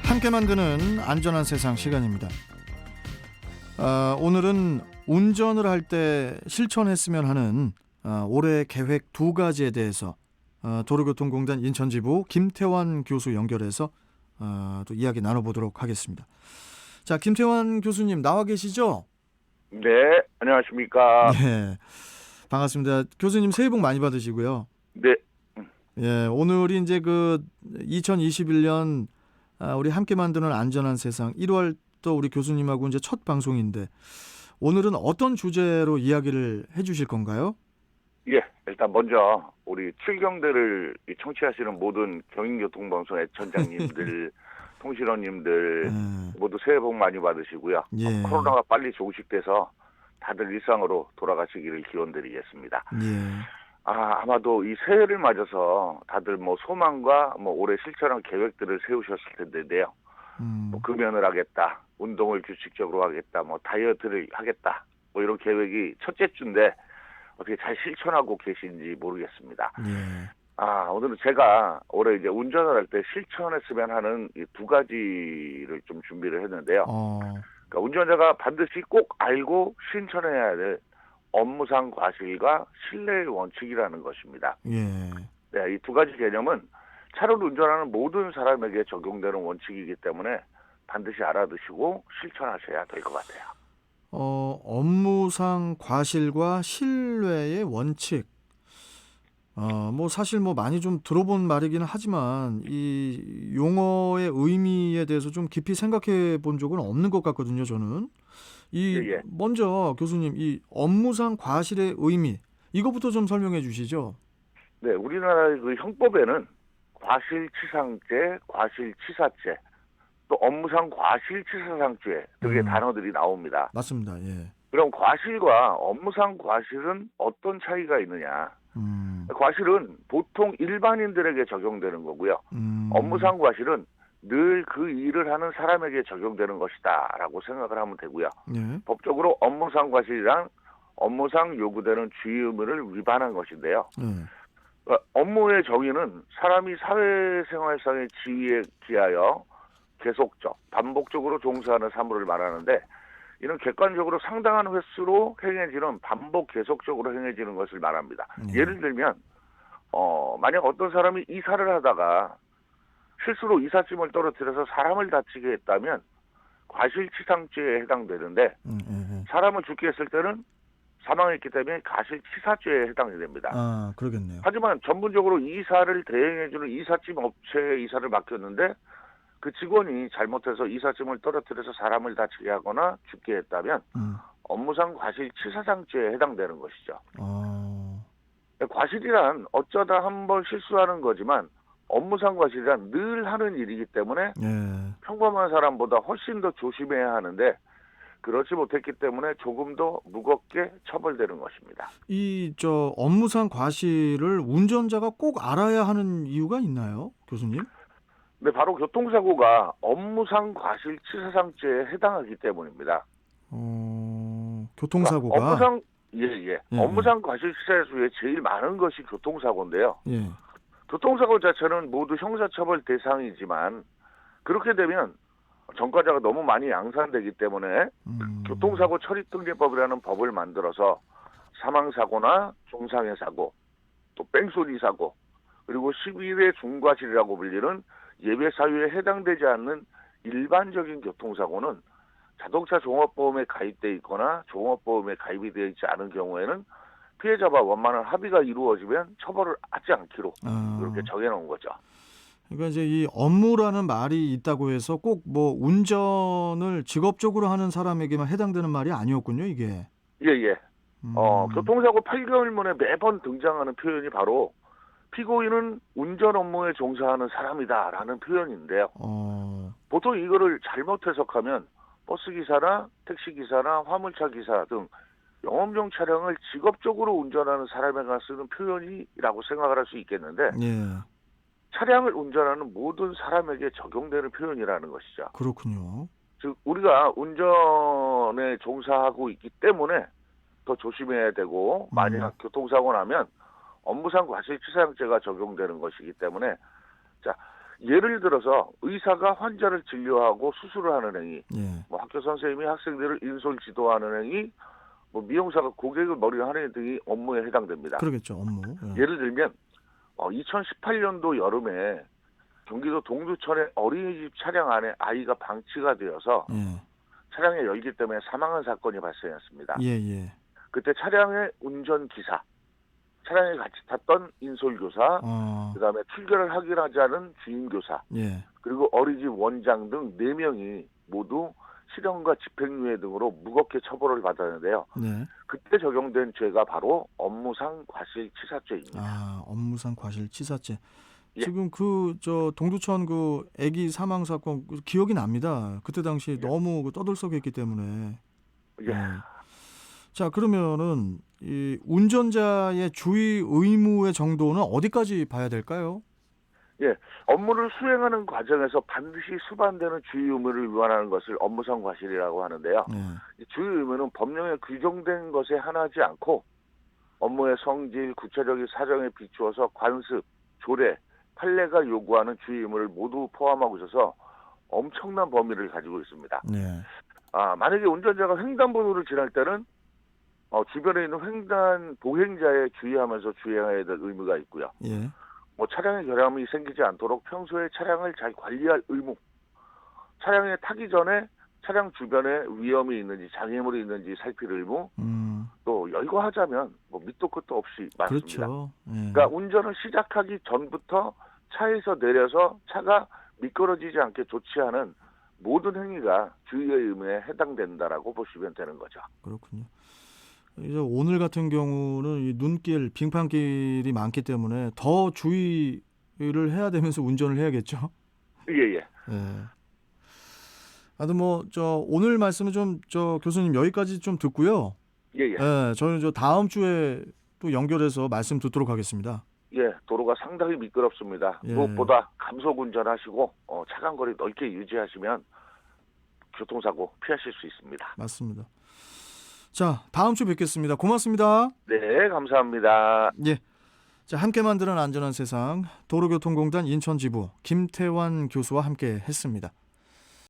함께 만드는 안전한 세상 시간입니다. 오늘은 운전을 할 때 실천했으면 하는 올해 계획 두 가지에 대해서 도로교통공단 인천지부 김태환 교수 연결해서 또 이야기 나눠보도록 하겠습니다. 자, 김태환 교수님 나와 계시죠? 네, 안녕하십니까. 네, 반갑습니다. 교수님 새해 복 많이 받으시고요. 네, 예, 오늘이 이제 2021년 우리 함께 만드는 안전한 세상 1월 또 우리 교수님하고 이제 첫 방송인데 오늘은 어떤 주제로 이야기를 해주실 건가요? 예, 일단 먼저 우리 칠경대를 청취하시는 모든 경인교통방송 애청자님들, 통신원님들 예, 모두 새해 복 많이 받으시고요. 예, 코로나가 빨리 종식돼서 다들 일상으로 돌아가시기를 기원드리겠습니다. 예, 아마도 이 새해를 맞아서 다들 소망과 올해 실천한 계획들을 세우셨을 텐데요. 금연을 하겠다, 운동을 규칙적으로 하겠다, 다이어트를 하겠다, 이런 계획이 첫째 주인데 어떻게 잘 실천하고 계신지 모르겠습니다. 예, 오늘은 제가 올해 이제 운전을 할 때 실천했으면 하는 이 두 가지를 좀 준비를 했는데요. 그러니까 운전자가 반드시 꼭 알고 실천해야 될 업무상 과실과 신뢰의 원칙이라는 것입니다. 예. 네, 이 두 가지 개념은 차를 운전하는 모든 사람에게 적용되는 원칙이기 때문에 반드시 알아두시고 실천하셔야 될 것 같아요. 업무상 과실과 신뢰의 원칙. 사실 많이 좀 들어본 말이기는 하지만 이 용어의 의미에 대해서 좀 깊이 생각해 본 적은 없는 것 같거든요, 저는. 예. 먼저 교수님, 이 업무상 과실의 의미, 이거부터 좀 설명해 주시죠. 네, 우리나라의 그 형법에는 과실치상죄, 과실치사죄, 또 업무상 과실치사상죄 등의 단어들이 나옵니다. 맞습니다. 예. 그럼 과실과 업무상 과실은 어떤 차이가 있느냐? 과실은 보통 일반인들에게 적용되는 거고요. 업무상 과실은 늘 그 일을 하는 사람에게 적용되는 것이다라고 생각을 하면 되고요. 예. 법적으로 업무상 과실이란 업무상 요구되는 주의 의무를 위반한 것인데요. 업무의 정의는 사람이 사회생활상의 지위에 기하여 계속적, 반복적으로 종사하는 사물을 말하는데 이는 객관적으로 상당한 횟수로 행해지는 반복 계속적으로 행해지는 것을 말합니다. 예를 들면 만약 어떤 사람이 이사를 하다가 실수로 이삿짐을 떨어뜨려서 사람을 다치게 했다면 과실치상죄에 해당되는데 사람을 죽게 했을 때는 사망했기 때문에 과실치사죄에 해당이 됩니다. 그러겠네요. 하지만 전문적으로 이사를 대행해주는 이삿짐 업체에 이사를 맡겼는데 그 직원이 잘못해서 이삿짐을 떨어뜨려서 사람을 다치게 하거나 죽게 했다면 업무상 과실치사상죄에 해당되는 것이죠. 과실이란 어쩌다 한번 실수하는 거지만 업무상 과실이란 늘 하는 일이기 때문에 예. 평범한 사람보다 훨씬 더 조심해야 하는데 그렇지 못했기 때문에 조금 더 무겁게 처벌되는 것입니다. 업무상 과실을 운전자가 꼭 알아야 하는 이유가 있나요, 교수님? 네, 바로 교통사고가 업무상 과실치사상죄에 해당하기 때문입니다. 교통사고가 업무상 업무상 과실치사 수에 제일 많은 것이 교통사고인데요. 예. 교통사고 자체는 모두 형사처벌 대상이지만 그렇게 되면 전과자가 너무 많이 양산되기 때문에 교통사고 처리특례법이라는 법을 만들어서 사망사고나 중상해 사고, 또 뺑소니 사고, 그리고 11회 중과실이라고 불리는 예외 사유에 해당되지 않는 일반적인 교통사고는 자동차 종합보험에 가입돼 있거나 종합보험에 가입이 되어 있지 않은 경우에는 피해자와 원만한 합의가 이루어지면 처벌을 하지 않기로 이렇게 정해놓은 거죠. 그러니까 이제 이 업무라는 말이 있다고 해서 꼭 운전을 직업적으로 하는 사람에게만 해당되는 말이 아니었군요, 이게. 예. 교통사고 8개월 만에 매번 등장하는 표현이 바로 피고인은 운전 업무에 종사하는 사람이다라는 표현인데요. 보통 이거를 잘못 해석하면 버스기사나 택시기사나 화물차 기사 등 영업용 차량을 직업적으로 운전하는 사람에게 쓰는 표현이라고 생각을 할 수 있겠는데 차량을 운전하는 모든 사람에게 적용되는 표현이라는 것이죠. 그렇군요. 즉 우리가 운전에 종사하고 있기 때문에 더 조심해야 되고 만약 교통사고 나면 업무상 과실치사상죄가 적용되는 것이기 때문에 예를 들어서 의사가 환자를 진료하고 수술을 하는 행위, 예. 뭐 학교 선생님이 학생들을 인솔 지도하는 행위, 뭐 미용사가 고객을 머리를 하는 행위 등이 업무에 해당됩니다. 그러겠죠. 업무. 예. 예를 들면 2018년도 여름에 경기도 동두천의 어린이집 차량 안에 아이가 방치가 되어서 예. 차량의 열기 때문에 사망한 사건이 발생했습니다. 예, 예. 그때 차량의 운전기사, 차량에 같이 탔던 인솔교사, 그다음에 출결을 확인하지 않은 주임교사, 예. 그리고 어린이집 원장 등 4명이 모두 실형과 집행유예 등으로 무겁게 처벌을 받았는데요. 네. 그때 적용된 죄가 바로 업무상 과실치사죄입니다. 아, 업무상 과실치사죄. 예. 지금 동두천 그 아기 사망 사건 기억이 납니다. 그때 당시 너무 떠들썩했기 때문에. 예. 자, 그러면은 이 운전자의 주의 의무의 정도는 어디까지 봐야 될까요? 예, 업무를 수행하는 과정에서 반드시 수반되는 주의 의무를 위반하는 것을 업무상 과실이라고 하는데요. 이 주의 의무는 법령에 규정된 것에 한하지 않고 업무의 성질, 구체적인 사정에 비추어서 관습, 조례, 판례가 요구하는 주의 의무를 모두 포함하고 있어서 엄청난 범위를 가지고 있습니다. 네. 만약에 운전자가 횡단보도를 지날 때는 주변에 있는 횡단 보행자에 주의하면서 주행해야 될 의무가 있고요. 예. 뭐 차량의 결함이 생기지 않도록 평소에 차량을 잘 관리할 의무, 차량에 타기 전에 차량 주변에 위험이 있는지 장애물이 있는지 살필 의무, 또 열거하자면 뭐 밑도 끝도 없이 많습니다. 그렇죠. 예. 그러니까 운전을 시작하기 전부터 차에서 내려서 차가 미끄러지지 않게 조치하는 모든 행위가 주의의 의무에 해당된다라고 보시면 되는 거죠. 그렇군요. 이제 오늘 같은 경우는 이 눈길, 빙판길이 많기 때문에 더 주의를 해야 되면서 운전을 해야겠죠. 예. 예. 하여튼 오늘 말씀은 교수님 여기까지 좀 듣고요. 예. 저는 다음 주에 또 연결해서 말씀 듣도록 하겠습니다. 예, 도로가 상당히 미끄럽습니다. 예. 무엇보다 감속 운전하시고 차간 거리 넓게 유지하시면 교통사고 피하실 수 있습니다. 맞습니다. 자, 다음 주 뵙겠습니다. 고맙습니다. 네, 감사합니다. 예. 자, 함께 만드는 안전한 세상 도로교통공단 인천지부 김태환 교수와 함께 했습니다.